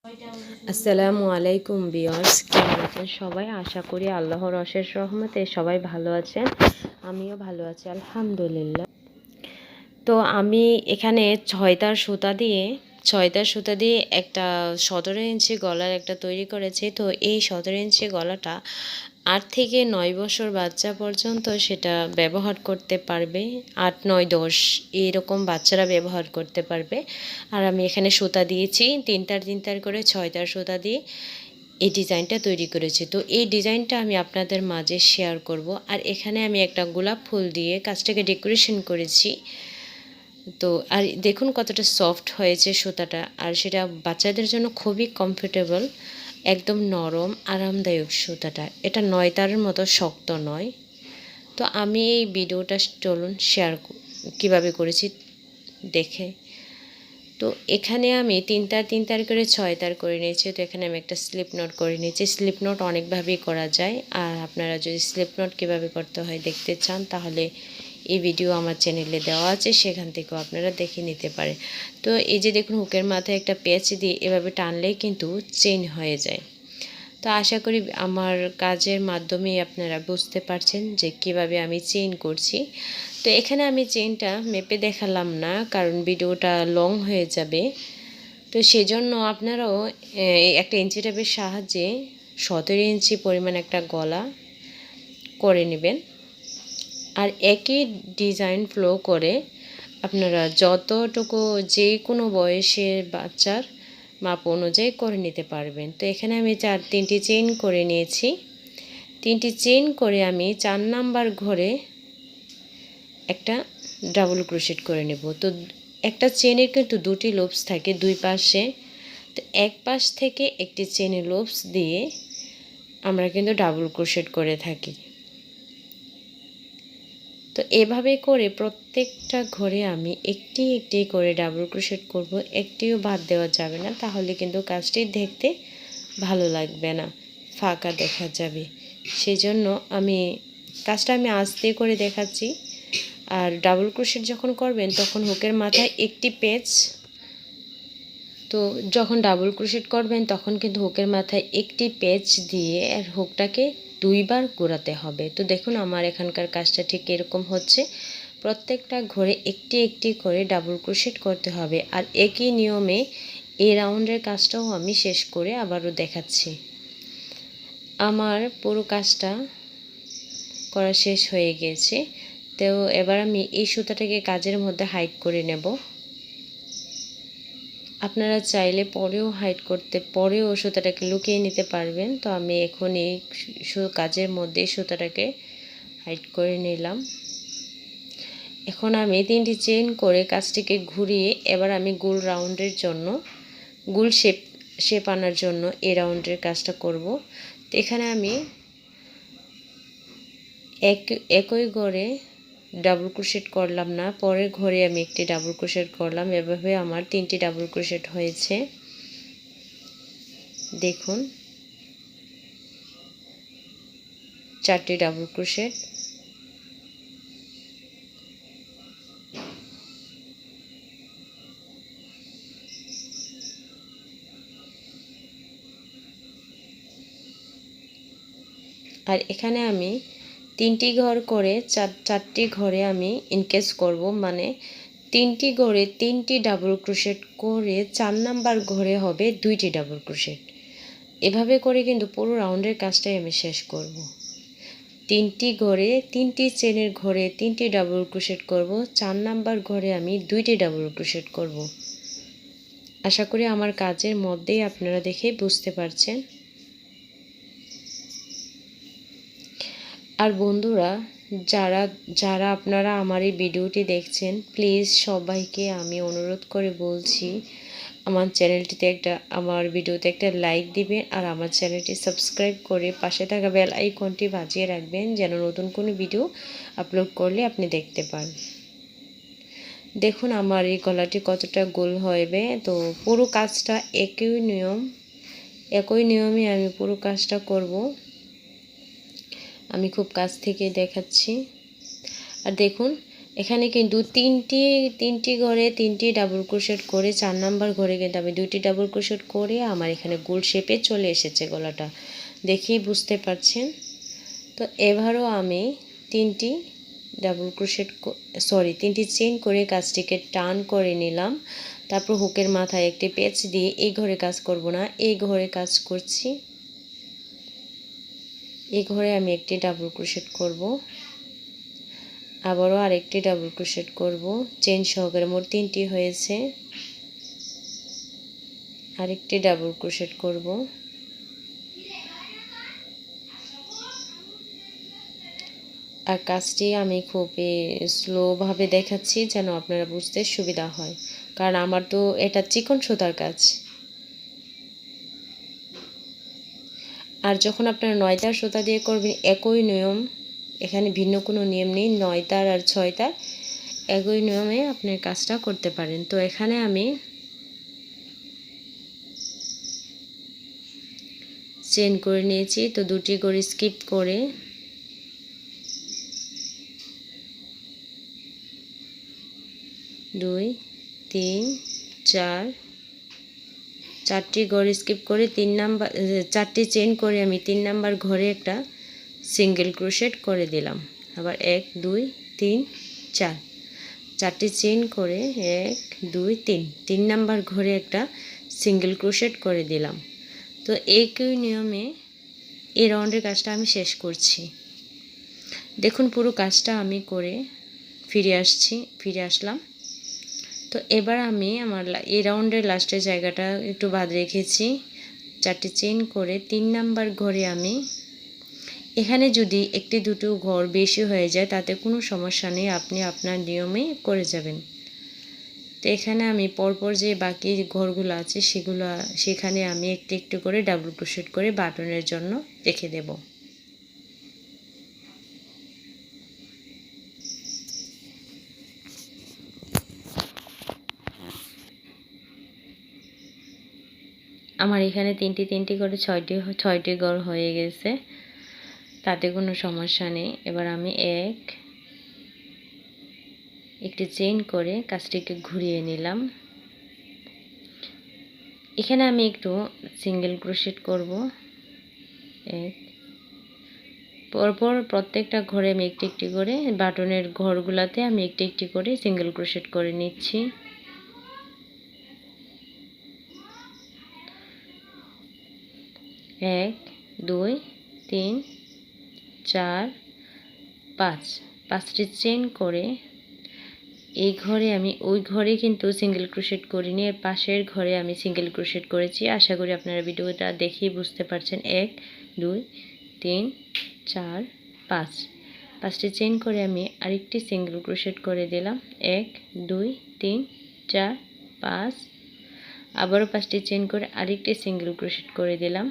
আসসালামু আলাইকুম ভিউয়ার্স, কেমন আছেন সবাই? আশা করি আল্লাহর অশেষ রহমতে সবাই ভালো আছেন। আমিও ভালো আছি আলহামদুলিল্লাহ। তো আমি এখানে ছয়তার সুতা দিয়ে একটা 17 ইঞ্চি গলার একটা তৈরি করেছি। তো এই 17 ইঞ্চি গলাটা 8 থেকে 9 বছর বাচ্চা পর্যন্ত সেটা ব্যবহার করতে পারবে। 8, 9, 10 এরকম বাচ্চারা ব্যবহার করতে পারবে। আর আমি এখানে সুতা দিয়েছি তিনটার করে 6টার সুতা দিয়ে এই ডিজাইনটা তৈরি করেছি। তো এই ডিজাইনটা আমি আপনাদের মাঝে শেয়ার করব। আর এখানে আমি একটা গোলাপ ফুল দিয়ে কাজটাকে ডেকোরেশন করেছি। তো আর দেখুন কতটা সফট হয়েছে সুতাটা, আর সেটা বাচ্চাদের জন্য খুবই কমফোর্টেবল, একদম নরম আরামদায়ক সুতাটা। এটা নয়তারের মতো শক্ত নয়। তো আমি এই ভিডিওটা চলুন শেয়ার কিভাবে করেছি দেখে। তো এখানে আমি তিন তার করে 6 তার করে নিয়েছি। তো এখানে আমি একটা স্লিপ নোট করে নিয়েছি। স্লিপ নোট অনেকভাবেই করা যায়, আর আপনারা যদি স্লিপ নোট কীভাবে করতে হয় দেখতে চান তাহলে এই ভিডিও আমার চ্যানেলে দেওয়া আছে, সেখান থেকেও আপনারা দেখে নিতে পারেন। তো এই যে দেখুন হুকের মাথায় একটা পেঁচ দিয়ে এভাবে টানলেই কিন্তু চেইন হয়ে যায়। তো আশা করি আমার কাজের মাধ্যমে আপনারা বুঝতে পারছেন যে কিভাবে আমি চেইন করছি। তো এখানে আমি চেইনটা মেপে দেখালাম না, কারণ ভিডিওটা লং হয়ে যাবে। তো সেজন্য আপনারাও একটা ইঞ্চি টেপের সাহায্যে 17 ইঞ্চি পরিমাণ একটা গলা করে নেবেন। আর একই ডিজাইন ফ্লো করে আপনারা যতটুকু যে কোনো বয়সের বাচ্চার মাপ অনুযায়ী করে নিতে পারবেন। তো এখানে আমি তিনটি চেইন করে নিয়েছি। 3টি চেইন করে আমি 4 নাম্বার ঘরে একটা ডাবল ক্রোশেট করে নেব। তো একটা চেনের কিন্তু 2টি লুপস থাকে দুই পাশে। তো এক পাশ থেকে একটি চেনের লুপস দিয়ে আমরা কিন্তু ডাবল ক্রোশেট করে থাকি। তো এভাবে করে প্রত্যেকটা ঘরে আমি একটি একটি করে ডাবল ক্রোশেট করব। একটিও বাদ দেওয়া যাবে না, তাহলে কিন্তু কাজটি দেখতে ভালো লাগবে না, ফাঁকা দেখা যাবে। সেজন্য কাজটা আমি আস্তে করে দেখাচ্ছি। আর ডাবল ক্রোশেট যখন করবেন তখন হুকের মাথায় একটি পেঁচ, তো যখন ডাবল ক্রোশেট করবেন তখন কিন্তু হুকের মাথায় একটি পেঁচ দিয়ে আর হুকটাকে 2বার ঘোরাতে হবে। তো দেখুন আমার এখানকার কাজটা ঠিক এরকম হচ্ছে। প্রত্যেকটা ঘরে একটি একটি করে ডাবল ক্রোশেট করতে হবে। আর একই নিয়মে এই রাউন্ডের কাজটাও আমি শেষ করে আবারও দেখাচ্ছি। আমার পুরো কাজটা করা শেষ হয়ে গেছে। তো এবার আমি এই সুতাটাকে কাজের মধ্যে হাইড করে নেব। আপনারা চাইলে পরেও সুতাটাকে লুকিয়ে নিতে পারবেন। তো আমি এখন এই কাজের মধ্যে সুতাটাকে হাইড করে নিলাম। এখন আমি 3টি চেইন করে কাজটিকে ঘুরিয়ে এবার আমি গোল রাউন্ডের জন্য গোল শেপ আনার জন্য এই রাউন্ডের কাজটা করব। তো এখানে আমি একই ঘরে ডাবল ক্রোশেট করলাম না, পরের ঘরে আমি একটি ডাবল ক্রোশেট করলাম। এভাবে আমার 3টি ডাবল ক্রোশেট হয়েছে। দেখুন 4টি ডাবল ক্রোশেট। আর এখানে আমি 3টি ঘর করে চারটি ঘরে আমি ইনকেস করব, মানে 3টি ঘরে 3টি ডাবল ক্রোশেট করে 4 নাম্বার ঘরে হবে 2টি ডাবল ক্রোশেট। এভাবে করে কিন্তু পুরো রাউন্ডের কাজটাই আমি শেষ করব। 3টি ঘরে 3টি চেনের ঘরে 3টি ডাবল ক্রোশেট করব, 4 নাম্বার ঘরে আমি 2টি ডাবল ক্রোশেট করব। আশা করি আমার কাজের মধ্যেই আপনারা দেখেই বুঝতে পারছেন। আর বন্ধুরা, যারা আপনারা আমার এই ভিডিওটি দেখছেন, প্লিজ সবাইকে আমি অনুরোধ করে বলছি আমার ভিডিওতে একটা লাইক দিবেন, আর আমার চ্যানেলটি সাবস্ক্রাইব করে পাশে থাকা বেল আইকনটি বাজিয়ে রাখবেন, যেন নতুন কোনো ভিডিও আপলোড করলে আপনি দেখতে পান। দেখুন আমার এই গলাটি কতটা গোল হবে। তো পুরো কাজটা একই নিয়মে আমি পুরো কাজটা করব। আমি খুব কাছ থেকে দেখাচ্ছি। আর দেখুন এখানে কিন্তু তিনটি ঘরে 3টি ডাবল ক্রোশেট করে 4 নাম্বার ঘরে কিন্তু আমি 2টি ডাবল ক্রোশেট করে আমার এখানে গোল শেপে চলে এসেছে গলাটা, দেখেই বুঝতে পারছেন। তো এবারও আমি 3টি ডাবল ক্রোশেট সরি 3টি চেইন করে কাজটিকে টান করে নিলাম। তারপর হুকের মাথায় একটি পেঁচ দিয়ে এই ঘরে কাজ করব না, এই ঘরে কাজ করছি। এই ঘরে আমি একটি ডাবল ক্রোশেট করব, আবারও আরেকটি ডাবল ক্রোশেট করব, চেইন সহকারে মোট 3টি হয়েছে। আরেকটি ডাবল ক্রোশেট করব, আর কাজটি আমি খুবই স্লোভাবে দেখাচ্ছি যেন আপনারা বুঝতে সুবিধা হয়, কারণ আমার তো এটা চিকন সুতার কাজ। আর যখন আপনারা 9 তার সুতা দিয়ে করবেন একই নিয়ম, এখানে ভিন্ন কোনো নিয়ম নেই, 9 তার আর 6 তার একই নিয়মে আপনি কাজটা করতে পারেন। তো এখানে আমি চেইন করে নিয়েছি, তো 2টি করে স্কিপ করে দুই, 3, 4, 4টি ঘর স্কিপ করে 3 নাম্বার 4টি চেইন করে আমি 3 নাম্বার ঘরে একটা সিঙ্গেল ক্রোশেট করে দিলাম। আবার 1 2 3 4, 4টি চেইন করে 1 2 3 নাম্বার ঘরে একটা সিঙ্গেল ক্রোশেট করে দিলাম। তো একই নিয়মে এই রাউন্ডের কাজটা আমি শেষ করছি। দেখুন পুরো কাজটা আমি করে ফিরে আসলাম। তো এবার আমি আমার এই রাউন্ডের লাস্টের জায়গাটা একটু বাদ রেখেছি, 4টি চেইন করে 3 নাম্বার ঘরে আমি এখানে যদি একটি দুটো ঘর বেশি হয়ে যায় তাতে কোনো সমস্যা নেই, আপনি আপনার নিয়মে করে যাবেন। তো এখানে আমি পরপর যে বাকি ঘরগুলো আছে সেখানে আমি একটু একটু করে ডাবল ক্রোশেট করে বাটনের জন্য রেখে দেব। আমার এখানে তিনটি করে ছয়টি ঘর হয়ে গেছে, তাতে কোনো সমস্যা নেই। এবার আমি একটি চেইন করে কাজটিকে ঘুরিয়ে নিলাম। এখানে আমি একটু সিঙ্গেল ক্রোশেট করব, পরপর প্রত্যেকটা ঘরে আমি একটি একটি করে বাটনের ঘরগুলাতে আমি একটি একটি করে সিঙ্গেল ক্রোশেট করে নিচ্ছি। 1 2 3 4 5, 5টি চেইন করে এই ঘরে আমি ওই ঘরে কিন্তু সিঙ্গেল ক্রোশেট করিনি, এর পাশের ঘরে আমি সিঙ্গেল ক্রোশেট করেছি। আশা করি আপনারা ভিডিওটা দেখেই বুঝতে পারছেন। 1 2 3 4 5, 5টি চেইন করে আমি আরেকটি সিঙ্গেল ক্রোশেট করে দিলাম। 1 2 3 4 5, আবারও 5টি চেইন করে আরেকটি সিঙ্গেল ক্রোশেট করে দিলাম।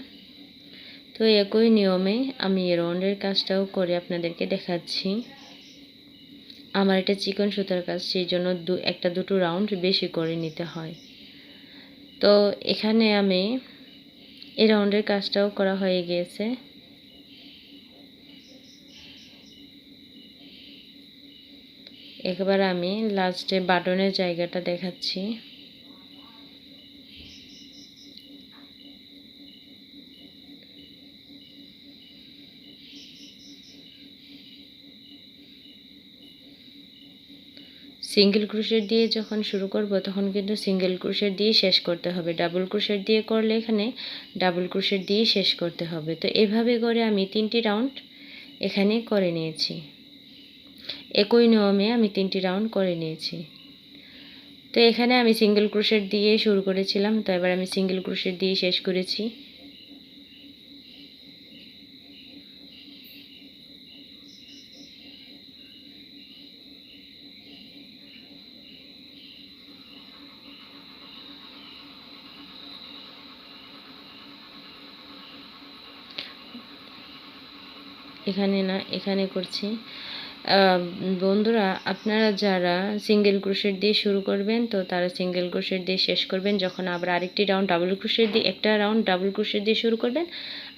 তো একই নিয়মে আমি রাউন্ডের কাজটাও করে আপনাদেরকে দেখাচ্ছি। আমার এটা চিকন সুতার কাজ, সেই জন্য একটা দুটো রাউন্ড বেশি করে নিতে হয়। তো এখানে আমি এই রাউন্ডের কাজটাও করা হয়ে গিয়েছে। একবার আমি লাস্টে বাটনের জায়গাটা দেখাচ্ছি। সিঙ্গেল ক্রোশেট দিয়ে যখন শুরু করব তখন কিন্তু সিঙ্গেল ক্রোশেট দিয়ে শেষ করতে হবে, ডাবল ক্রোশেট দিয়ে করলে এখানে ডাবল ক্রোশেট দিয়ে শেষ করতে হবে। তো এভাবে করে আমি 3টি রাউন্ড এখানে করে নিয়েছি, একই নিয়মে আমি 3টি রাউন্ড করে নিয়েছি। তো এখানে আমি সিঙ্গেল ক্রোশেট দিয়ে শুরু করেছিলাম, তো এবার আমি সিঙ্গেল ক্রোশেট দিয়ে শেষ করেছি। এখানে করছি। বন্ধুরা, আপনারা যারা সিঙ্গেল ক্রোশেট দিয়ে শুরু করবেন তো তারা সিঙ্গেল ক্রোশেট দিয়ে শেষ করবেন। যখন আবার আরেকটি রাউন্ড ডাবল ক্রোশেট দিয়ে, একটা রাউন্ড ডাবল ক্রোশেট দিয়ে শুরু করবেন,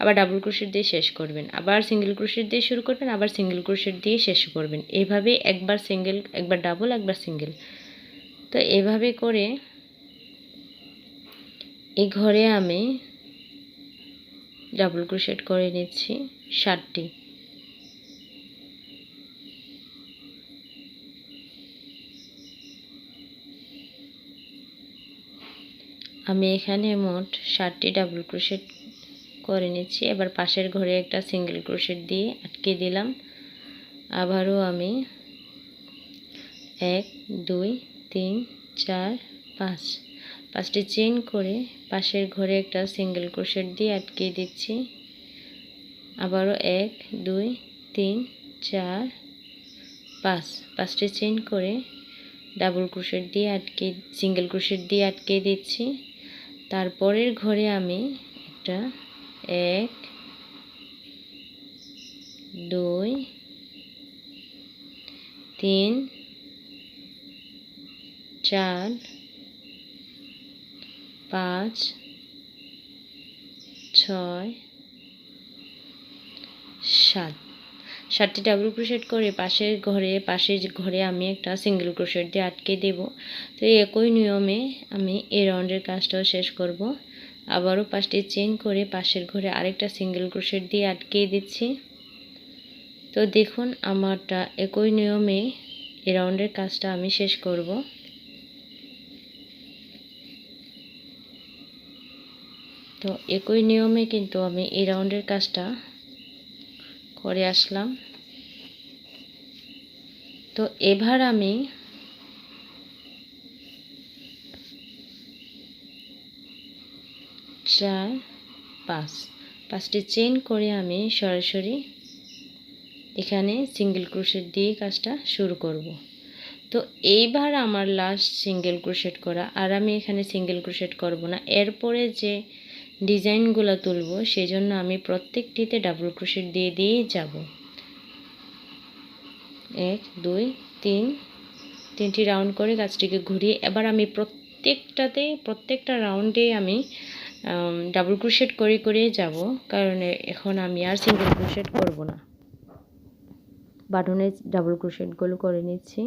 আবার ডাবল ক্রোশেট দিয়ে শেষ করবেন, আবার সিঙ্গেল ক্রোশেট দিয়ে শুরু করবেন, আবার সিঙ্গেল ক্রোশেট দিয়ে শেষ করবেন। এইভাবে একবার সিঙ্গেল, একবার ডাবল, একবার সিঙ্গেল। তো এভাবে করে এই ঘরে আমি ডাবল ক্রোশেট করে নিচ্ছি 60টি। আমি এখানে মোট 60টি ডাবল ক্রোশেট করে নিচ্ছি। এবার পাশের ঘরে একটা সিঙ্গেল ক্রোশেট দিয়ে আটকে দিলাম। আবারও আমি 1 2 3 4 5 5টি চেইন করে পাশের ঘরে একটা সিঙ্গেল ক্রোশেট দিয়ে আটকে দিচ্ছি। আবারও 1 2 3 4 5 5টি চেইন করে ডাবল ক্রোশেট দিয়ে আটকে, সিঙ্গেল ক্রোশেট দিয়ে আটকে দিচ্ছি। তারপরের ঘরে আমি একটা 1 2 3 4 5 6 7 7টি ডাবল ক্রোশেট করে পাশের ঘরে আমি একটা সিঙ্গেল ক্রোশেট দিয়ে আটকে দেব। তো একই নিয়মে আমি এই রাউন্ডের কাজটাও শেষ করব। আবারও 5টি চেইন করে পাশের ঘরে আরেকটা সিঙ্গেল ক্রোশেট দিয়ে আটকে দিচ্ছি। তো দেখুন আমারটা একই নিয়মে এই রাউন্ডের কাজটা আমি শেষ করব। তো একই নিয়মে কিন্তু আমি এই রাউন্ডের কাজটা করে আসলাম। তো এবার আমি 4 5টি চেইন করে আমি সরাসরি এখানে সিঙ্গেল ক্রোশেট দিয়ে কাজটা শুরু করব। তো এইবার আমার লাস্ট সিঙ্গেল ক্রোশেট করা, আর আমি এখানে সিঙ্গেল ক্রোশেট করব না। এরপরে যে ডিজাইনগুলো তুলব সেজন্য আমি প্রত্যেকটিতে ডাবল ক্রোশেট দিয়ে দিয়েই যাব। 1 2 3 3টি রাউন্ড করে কাজটিকে ঘুরিয়ে এবার আমি প্রত্যেকটা রাউন্ডে আমি ডাবল ক্রোশেট করে যাব, কারণ এখন আমি আর সিঙ্গেল ক্রোশেট করব না। বাটনে ডাবল ক্রোশেটগুলো করে নিচ্ছি।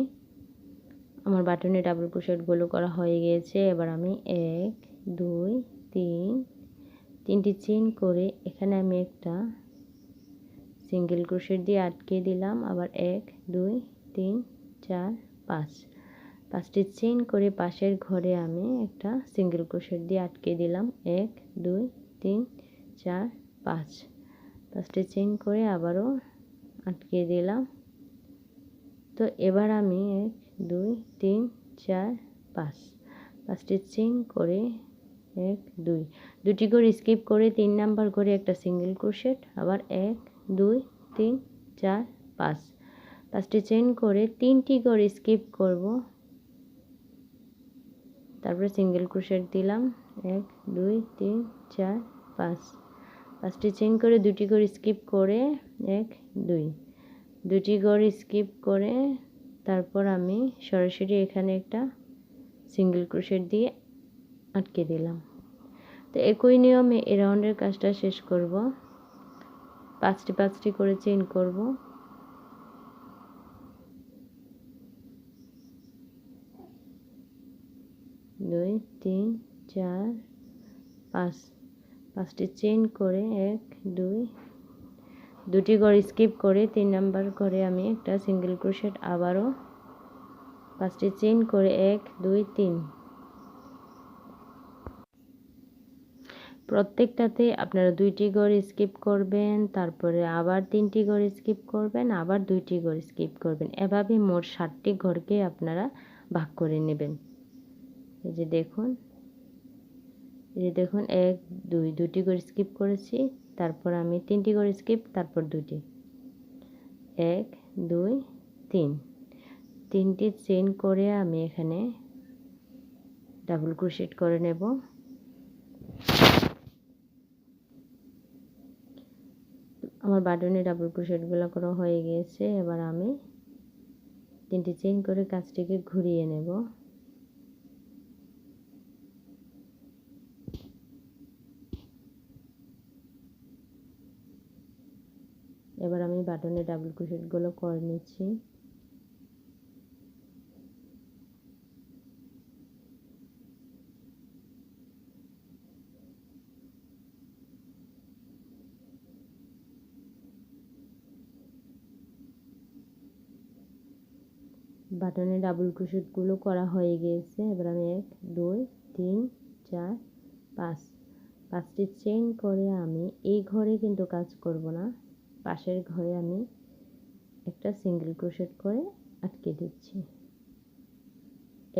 আমার বাটনে ডাবল ক্রোশেটগুলো করা হয়ে গিয়েছে। এবার আমি 1 2 3 3টি চেইন করে এখানে আমি একটা সিঙ্গেল ক্রোশেট দিয়ে আটকে দিলাম। আবার 1 2 3 4 5 5টি চেইন করে পাশের ঘরে আমি একটা সিঙ্গেল ক্রোশেট দিয়ে আটকে দিলাম। 1 2 3 4 5 5টি চেইন করে আবারও আটকে দিলাম। তো এবার আমি 1 2 3 4 5 5টি চেইন করে 1 2 দুটি করে স্কিপ করে 3 নাম্বার করে একটা সিঙ্গেল ক্রোশেট, আবার 1 2 3 4 5 5টি চেইন করে 3টি করে স্কিপ করব, তারপরে সিঙ্গেল ক্রোশেট দিলাম। 1 2 3 4 5 5টি চেইন করে দুটি করে স্কিপ করে 1 2 দুটি করে স্কিপ করে তারপর আমি সরাসরি এখানে একটা সিঙ্গেল ক্রোশেট দিয়ে আটকে দিলাম। তো একই নিয়মে এই রাউন্ডের কাজটা শেষ করব। 5টি করে চেইন করব। দুই 3 4 5 5টি চেইন করে 1 2 দুটি ঘর স্কিপ করে 3 নাম্বার ঘরে আমি একটা সিঙ্গেল ক্রোশেট, আবারও 5টি চেইন করে 1 2 3 প্রত্যেকটাতে আপনারা 2টি ঘর স্কিপ করবেন, তারপরে আবার 3টি ঘর স্কিপ করবেন, আবার 2টি ঘর স্কিপ করবেন। এভাবে মোট 60টি ঘরকে আপনারা ভাগ করে নেবেন। এই যে দেখুন 1 2 দুটি ঘর স্কিপ করেছি, তারপর আমি 3টি ঘর স্কিপ, তারপর 2টি 1 2 3 3টি চেইন করে আমি এখানে ডাবল ক্রোশেট করে নেব। আমার বাটনে ডাবল ক্রোশেটগুলো করা হয়ে গিয়েছে। এবার আমি 3টি চেইন করে কাজটিকে ঘুরিয়ে নেব। এবার আমি বাটনে ডাবল ক্রোশেটগুলো করে নিচ্ছি। বাটনে ডাবল ক্রোশেটগুলো করা হয়ে গিয়েছে। এবার আমি 1 2 3 4 5 5টি চেইন করে আমি এই ঘরে কিন্তু কাজ করব না, পাশের ঘরে আমি একটা সিঙ্গেল ক্রোশেট করে আটকে দিচ্ছি।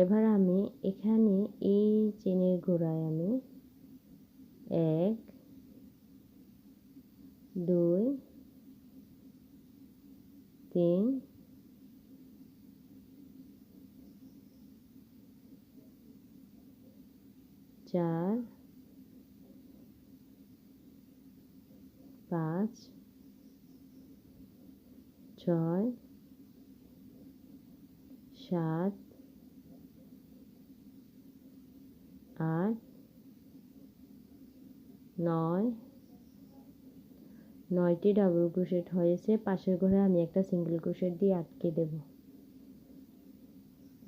এবার আমি এখানে এই চেনের গোড়ায় আমি 1 2 3 4 5 6 7 8 9 9টি ডাবল ক্রোশেট হয়েছে। পাশের ঘরে আমি একটা সিঙ্গেল ক্রোশেট দিয়ে আটকে দেব।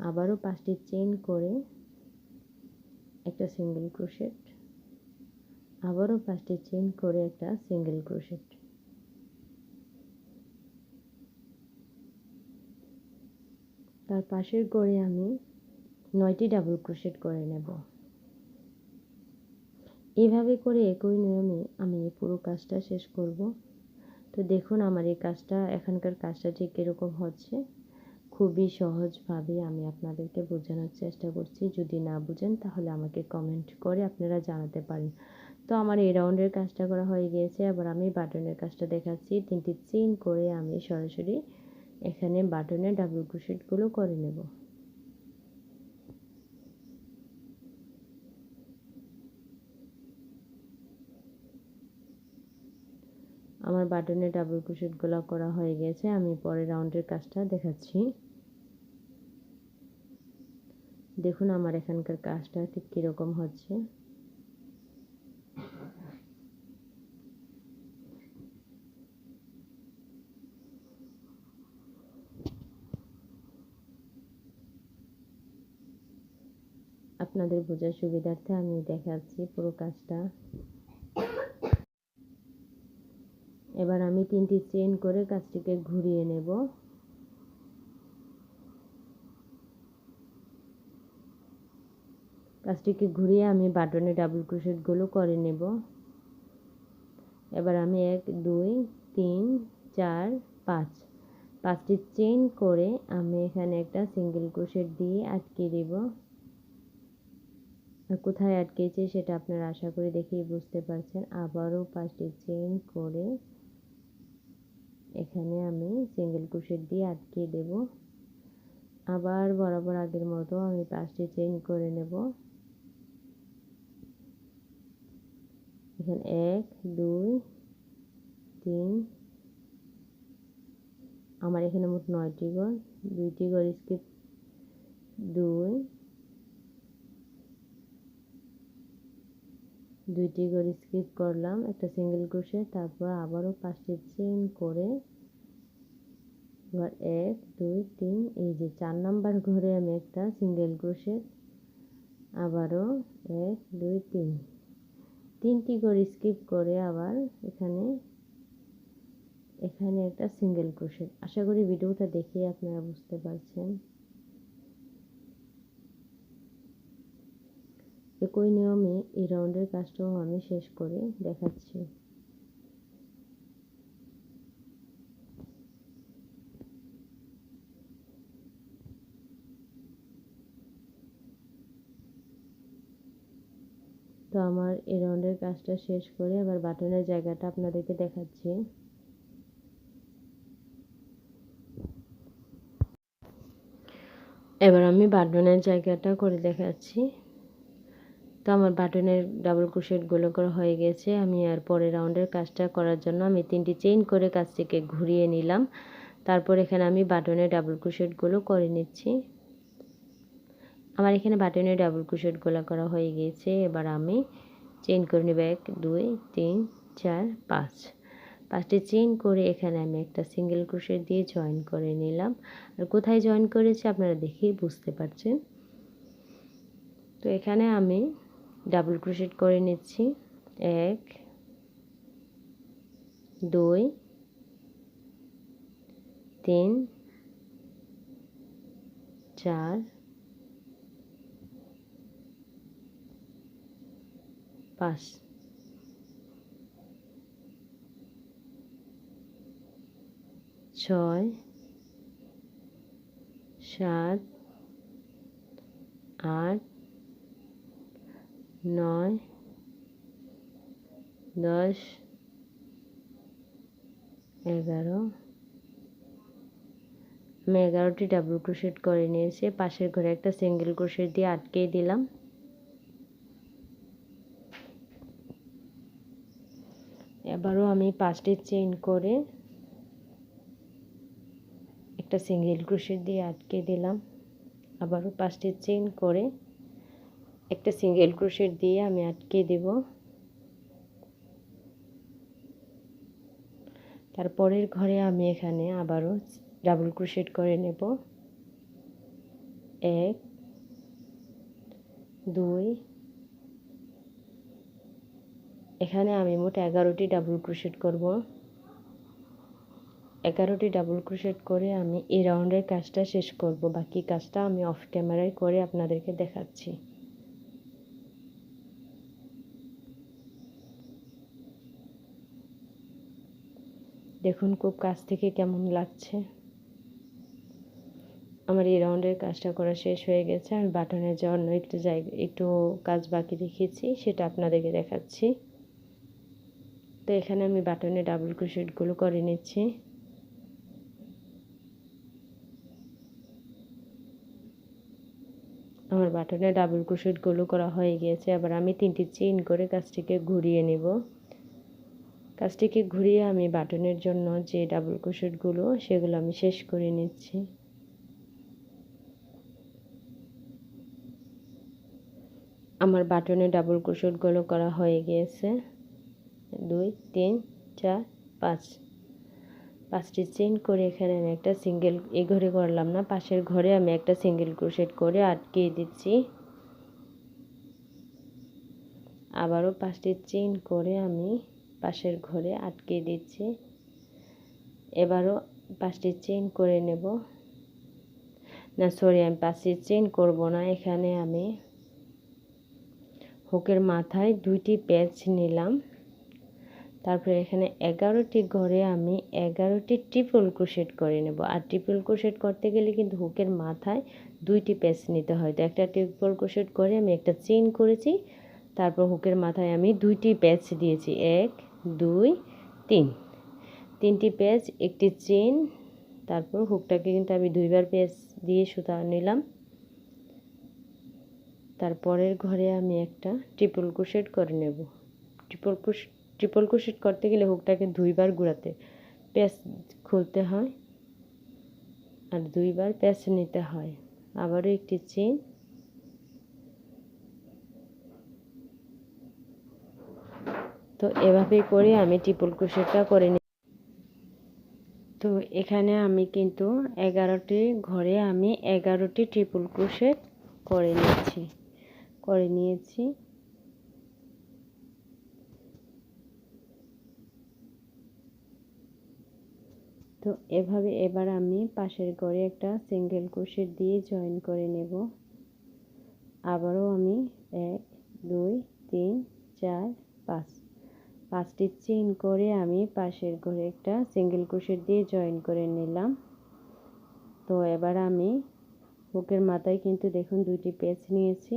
আবারও 5টি চেইন করে একটা সিঙ্গেল ক্রোশেট, আবারও 5টি চেইন করে একটা সিঙ্গেল ক্রোশেট। তার পাশের ঘরে আমি 9টি ডাবল ক্রোশেট করে নেব। এভাবে করে একই নিয়মে আমি পুরো কাজটা শেষ করব। তো দেখুন আমার এই কাজটা, এখানকার কাজটা ঠিক কীরকম হচ্ছে। খুবই সহজভাবে আমি আপনাদেরকে বোঝানোর চেষ্টা করছি। যদি না বুঝেন তাহলে আমাকে কমেন্ট করে আপনারা জানাতে পারেন। তো আমার এই রাউন্ডের কাজটা করা হয়ে গিয়েছে। এবার আমি বাটনের কাজটা দেখাচ্ছি। 3টি চেইন করে আমি সরাসরি এখানে বাটনের ডাবল ক্রোশেটগুলো করে নেব। আমার বাটনের ডাবল ক্রোশেটগুলো করা হয়ে গেছে। আমি পরের রাউন্ডের কাজটা দেখাচ্ছি। দেখুন আমার এখানকার কাজটা ঠিক কীরকম হচ্ছে। আপনাদের বোঝার সুবিধার্থে আমি দেখাচ্ছি পুরো কাজটা। এবার আমি 3টি চেইন করে কাজটিকে ঘুরিয়ে নেব। কাজটিকে ঘুরিয়ে আমি বাটনে ডাবল ক্রোশেটগুলো করে নেব। এবার আমি 1 2 3 4 5 5টি চেইন করে আমি এখানে একটা সিঙ্গেল ক্রোশেট দিয়ে আটকে দেব। কোথায় আটকেছে সেটা আপনারা আশা করি দেখেই বুঝতে পারছেন। আবারও 5টি চেইন করে এখানে আমি সিঙ্গেল ক্রোশেট দিয়ে আটকে দেব। আবার বরাবর আগের মতো আমি 5টি চেইন করে নেব। এখানে 1 2 3, আমার এখানে মোট 9টি ঘর, 2টি ঘর স্কিপ 2টি ঘর স্কিপ করলাম, একটা সিঙ্গেল ক্রোশেট, তারপর আবারও 5টি চেইন করে এবার 1 2 3 এই যে 4 নাম্বার ঘরে আমি একটা সিঙ্গেল ক্রোশেট, আবারও 1 2 3 3টি ঘর স্কিপ করে আবার এখানে একটা সিঙ্গেল ক্রোশেট। আশা করি ভিডিওটা দেখে আপনারা বুঝতে পারছেন। একই নিয়মে এই রাউন্ডের কাজটাও আমি শেষ করে দেখাচ্ছি। তো আমার এই রাউন্ডের কাজটা শেষ করে আবার বাটনের জায়গাটা আপনাদেরকে দেখাচ্ছি। এবার আমি বাটনের জায়গাটা করে দেখাচ্ছি। তো আমার বাটনের ডাবল ক্রোশেটগুলো করা হয়ে গেছে। আমি আর পরের রাউন্ডের কাজটা করার জন্য আমি 3টি চেইন করে কাজটিকে ঘুরিয়ে নিলাম। তারপর এখানে আমি বাটনের ডাবল ক্রোশেটগুলো করে নিচ্ছি। আমার এখানে বাটনের ডাবল ক্রোশেটগুলো করা হয়ে গিয়েছে। এবার আমি চেইন করে নেব 1 2 3 4 5। 5টি চেইন করে এখানে আমি একটা সিঙ্গেল ক্রোশেট দিয়ে জয়েন করে নিলাম। আর কোথায় জয়েন করেছি আপনারা দেখেই বুঝতে পারছেন। তো এখানে আমি ডাবল ক্রোশেট করে নিচ্ছি 1 2 3 4 5। 6 7 8 9 10 11। আমি 11টি ডাবল ক্রোশেট করে নিয়েছি। পাশের ঘরে একটা সিঙ্গেল ক্রোশেট দিয়ে আটকে দিলাম। এবারও আমি 5টি চেইন করে একটা সিঙ্গেল ক্রোশেট দিয়ে আটকে দিলাম। আবারও 5টি চেইন করে একটা সিঙ্গেল ক্রোশেট দিয়ে আমি আটকে দেব। তারপরের ঘরে আমি এখানে আবারও ডাবল ক্রোশেট করে নেব 1 2। এখানে আমি মোট 11টি ডাবল ক্রোশেট করব। 11টি ডাবল ক্রোশেট করে আমি এই রাউন্ডের কাজটা শেষ করব। বাকি কাজটা আমি অফ ক্যামেরায় করে আপনাদেরকে দেখাচ্ছি। দেখুন খুব কাছ থেকে কেমন লাগছে। আমার এই রাউন্ডের কাজটা করা শেষ হয়ে গেছে। আমি বাটনের জন্য একটু কাজ বাকি রেখেছি, সেটা আপনাদেরকে দেখাচ্ছি। তো এখানে আমি বাটনে ডাবল ক্রোশেটগুলো করে নিচ্ছি। আমার বাটনে ডাবল ক্রোশেটগুলো করা হয়ে গিয়েছে। এবার আমি 3টি চেইন করে কাজটিকে ঘুরিয়ে নেব। কাজটিকে ঘুরিয়ে আমি বাটনের জন্য যে ডাবল ক্রোশেটগুলো সেগুলো আমি শেষ করে নিচ্ছি। আমার বাটনে ডাবল ক্রোশেটগুলো করা হয়ে গিয়েছে। 2 3 4 5। 5টি চেইন করে এখানে আমি একটা সিঙ্গেল, এই ঘরে করলাম না, পাশের ঘরে আমি একটা সিঙ্গেল ক্রোশেট করে আটকে দিচ্ছি। আবারও 5টি চেইন করে আমি পাশের ঘরে আটকে দিচ্ছি। এবারও 5টি চেইন করে নেব। না সরি, আমি 5টি চেইন করব না। এখানে আমি হুকের মাথায় 2টি প্যাচ নিলাম। তারপরে এখানে 11টি ঘরে আমি 11টি ট্রিপল ক্রোশেট করে নেব। আর ট্রিপল ক্রোশেট করতে গেলে কিন্তু হুকের মাথায় 2টি প্যাচ নিতে হয়। তো একটা ট্রিপল ক্রোশেট করে আমি একটা চেইন করেছি। তারপর হুকের মাথায় আমি 2টি প্যাচ দিয়েছি, 1 2 3। 3টি প্যাচ, একটি চেইন, তারপর হুকটাকে কিন্তু আমি 2বার প্যাচ দিয়ে সুতা নিলাম। তারপরের ঘরে আমি একটা ট্রিপল ক্রোশেট করে নেব। ট্রিপল ক্রোশেট করতে গেলে হুকটাকে 2বার ঘোরাতে প্যাচ খুলতে হয় আর 2বার প্যাচ নিতে হয়। আবারও একটি চেইন, তো এভাবে করে আমি ট্রিপল ক্রোশেটটা করে নিই। তো এখানে আমি কিন্তু 11টি ঘরে আমি 11টি ট্রিপল ক্রোশেট করে নিয়েছি। তো এভাবে এবার আমি পাশের ঘরে একটা সিঙ্গেল ক্রোশেট দিয়ে জয়েন করে নেব। আবারও আমি 1 2 3 4 5। 5টি চেইন করে আমি পাশের ঘরে একটা সিঙ্গেল ক্রোশেট দিয়ে জয়েন করে নিলাম। তো এবার আমি হুকের মাথায় কিন্তু দেখুন 2টি প্যাচ নিয়েছি।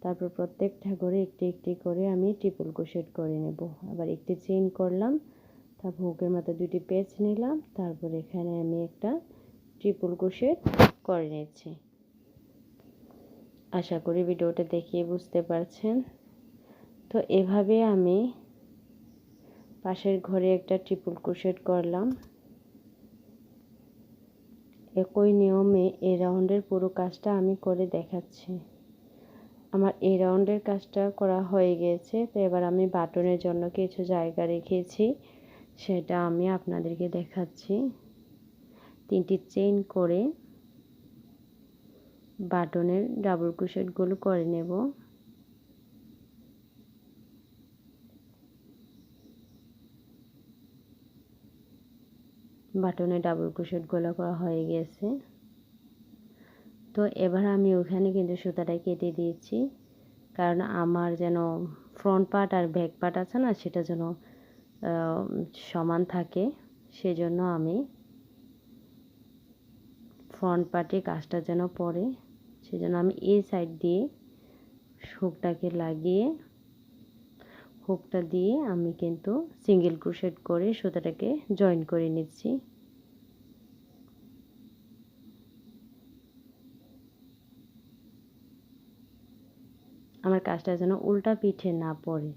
তারপর প্রত্যেকটা ঘরে একটি একটি করে আমি ট্রিপল ক্রোশেট করে নেব। আবার একটি চেইন করলাম, তারপর হুকের মাথায় 2টি প্যাচ নিলাম, তারপর এখানে আমি একটা ট্রিপল ক্রোশেট করে নিচ্ছি। আশা করি ভিডিওটা দেখিয়ে বুঝতে পারছেন। তো এভাবে আমি পাশের ঘরে একটা ট্রিপল ক্রোশেট করলাম। একই নিয়মে এই রাউন্ডের পুরো কাজটা আমি করে দেখাচ্ছি। আমার এই রাউন্ডের কাজটা করা হয়ে গিয়েছে। তো এবার আমি বাটনের জন্য কিছু জায়গা রেখেছি, সেটা আমি আপনাদেরকে দেখাচ্ছি। 3টি চেইন করে বাটনের ডাবল ক্রোশেটগুলো করে নেব। বাটনে ডাবল ক্রোশেটগুলো করা হয়ে গেছে। তো এবার আমি ওখানে কিন্তু সুতাটা কেটে দিয়েছি, কারণ আমার যেন ফ্রন্ট পার্ট আর ব্যাক পার্ট আছে না, সেটা যেন সমান থাকে। সেজন্য আমি ফ্রন্ট পার্টে কাজটা যেন পড়ে, সেজন্য আমি এই সাইড দিয়ে হুকটাকে লাগিয়ে হুকটা দিয়ে আমি কিন্তু সিঙ্গেল ক্রোশেট করে সুতাটাকে জয়েন করে নিচ্ছি। আমার কাজটা যেন উল্টা পিঠে না পড়ে,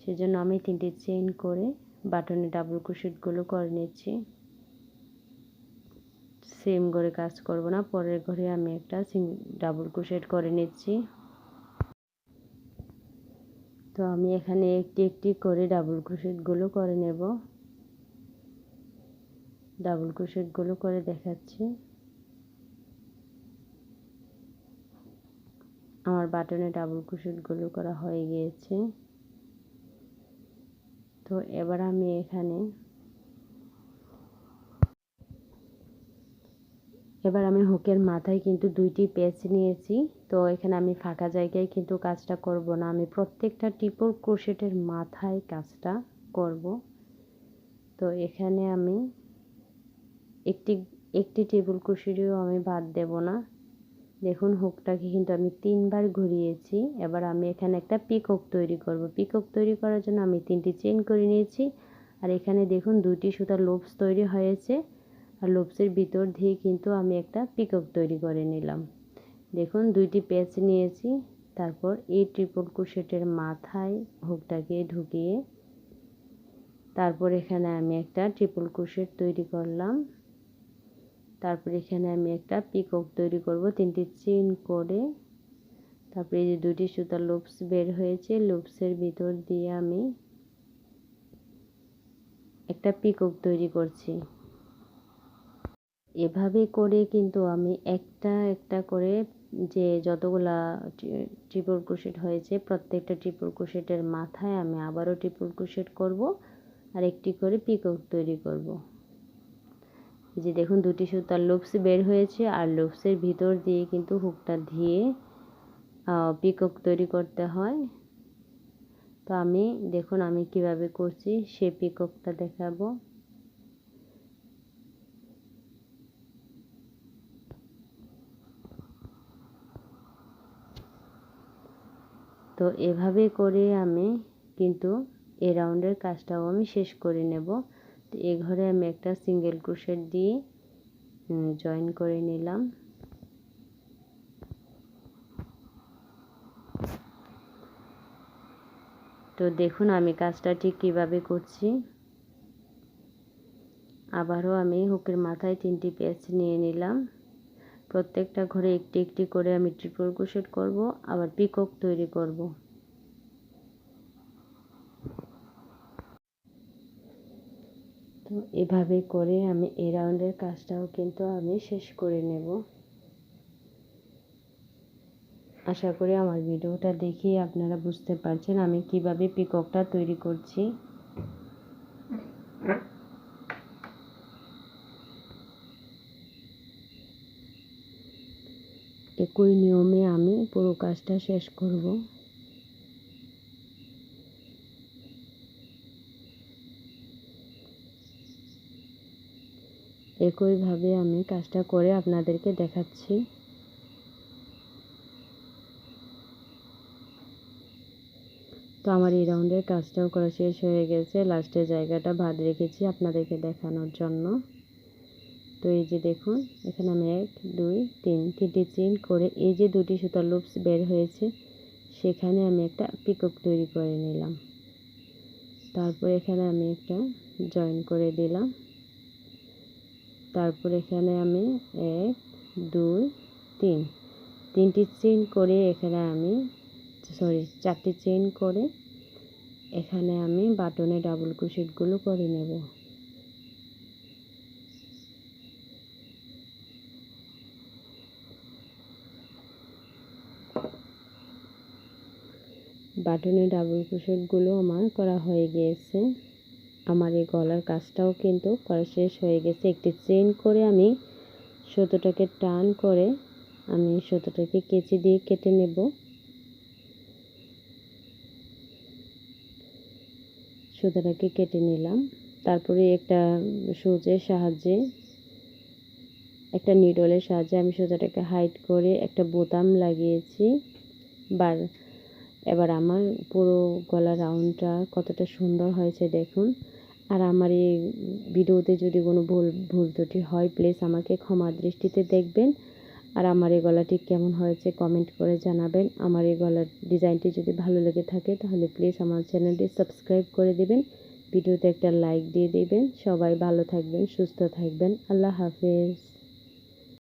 সেজন্য আমি 3টি চেইন করে বাটনে ডাবল ক্রোশেটগুলো করে নিচ্ছি। সেম করে কাজ করব না, পরের ঘরে আমি একটা ডাবল ক্রোশেট করে নিচ্ছি। তো আমি এখানে একটি একটি করে ডাবল ক্রোশেটগুলো করে নেব। ডাবল ক্রোশেটগুলো করে দেখাচ্ছি। আমার বাটনে ডাবল ক্রোশেটগুলো করা হয়ে গিয়েছে। তো এবার আমি এখানে হুকের মাথায় কিন্তু 2টি পেঁচ নিয়েছি। তো এখানে আমি ফাঁকা জায়গায় কিন্তু কাজটা করব না, আমি প্রত্যেকটা ট্রিপল ক্রোশেটের মাথায় কাজটা করব। তো এখানে আমি একটি একটি ট্রিপল ক্রোশেটও আমি বাদ দেব না। দেখুন হুকটাকে কিন্তু আমি 3বার ঘুরিয়েছি। এবার আমি এখানে একটা পিকক তৈরি করব। পিকক তৈরি করার জন্য আমি 3টি চেইন করে নিয়েছি। আর এখানে দেখুন 2টি সুতার লুপস তৈরি হয়েছে, আর লুপসের ভিতর দিয়ে কিন্তু আমি একটা পিকক তৈরি করে নিলাম। দেখুন 2টি পেঁচ নিয়েছি। তারপর এই ট্রিপল ক্রোশেটের মাথায় হুকটাকে ঢুকিয়ে তারপর এখানে আমি একটা ট্রিপল ক্রোশেট তৈরি করলাম। তারপর এখানে আমি একটা পিকক তৈরি করব 3টি চেইন করে। তারপরে এই যে 2টি সুতার লুপস বের হয়েছে, লুপসের ভিতর দিয়ে আমি একটা পিকক তৈরি করছি। এভাবে করে কিন্তু আমি একটা একটা করে যে যতগুলা ট্রিপল ক্রোশেট হয়েছে, প্রত্যেকটা ট্রিপল ক্রোশেটের মাথায় আমি আবারও ট্রিপল ক্রোশেট করব আর একটি করে পিকক তৈরি করব। এই যে দেখুন 2টি সুতার লুপস বের হয়েছে, আর লুপসের ভিতর দিয়ে কিন্তু হুকটা দিয়ে পিকক তৈরি করতে হয়। তো আমি দেখুন আমি কিভাবে করছি সেই পিককটা দেখাবো। তো এভাবে করে আমি কিন্তু এই রাউন্ডের কাজটাও আমি শেষ করে নেব। তো এই ঘরে আমি একটা সিঙ্গেল ক্রোশেট দিয়ে জয়েন করে নিলাম। তো দেখুন আমি কাজটা ঠিক কিভাবে করছি। আবারও আমি হুকের মাথায় 3টি পেঁচ নিয়ে নিলাম। প্রত্যেকটা ঘরে একটি একটি করে আমি ট্রিপল ক্রোশেট করব, আবার পিকক তৈরি করব। তো এভাবে করে আমি এই রাউন্ডের কাজটাও কিন্তু আমি শেষ করে নেব। আশা করি আমার ভিডিওটা দেখে আপনারা বুঝতে পারছেন আমি কিভাবে পিককটা তৈরি করছি। একই নিয়মে আমি পুরো কাজটা শেষ করব। একইভাবে আমি কাজটা করে আপনাদেরকে দেখাচ্ছি। তো আমার এই রাউন্ডের কাজটাও করা শেষ হয়ে গেছে। লাস্টের জায়গাটা বাদ রেখেছি আপনাদেরকে দেখানোর জন্য। তো এই যে দেখুন এখানে আমি 1 2 3 3টি চেইন করে এই যে 2টি সুতার লুপস বের হয়েছে, সেখানে আমি একটা পিকক তৈরি করে নিলাম। তারপর এখানে আমি একটা জয়েন করে দিলাম। তারপর এখানে আমি 1 2 3 তিনটি চেইন করে এখানে আমি চারটি চেইন করে এখানে আমি বাটনে ডাবল ক্রোশেটগুলো করে নেব। বাটনে ডাবল ক্রোশেটগুলো আমার করা হয়ে গিয়েছে। আমার এই গলার কাজটাও কিন্তু করা শেষ হয়ে গেছে। একটি চেইন করে আমি সুতোটাকে টান করে আমি সুতোটাকে কেচি দিয়ে কেটে নেব। সুতোটাকে কেটে নিলাম। তারপরে একটা সুচের সাহায্যে একটা নিডলের সাহায্যে আমি সুতোটাকে হাইড করে একটা বোতাম লাগিয়েছি। এবার আমার পুরো গলার রাউন্ডটা কতটা সুন্দর হয়েছে দেখুন। আর আমার এই ভিডিওতে যদি কোনো ভুল ত্রুটি হয় প্লিজ আমাকে ক্ষমা দৃষ্টিতে দেখবেন। আর আমার এই গলাটি কেমন হয়েছে কমেন্ট করে জানাবেন। আমার এই গলার ডিজাইনটি যদি ভালো লেগে থাকে তাহলে প্লিজ আমার চ্যানেলটি সাবস্ক্রাইব করে দিবেন। ভিডিওতে একটা লাইক দিয়ে দিবেন। সবাই ভালো থাকবেন, সুস্থ থাকবেন। আল্লাহ হাফেজ।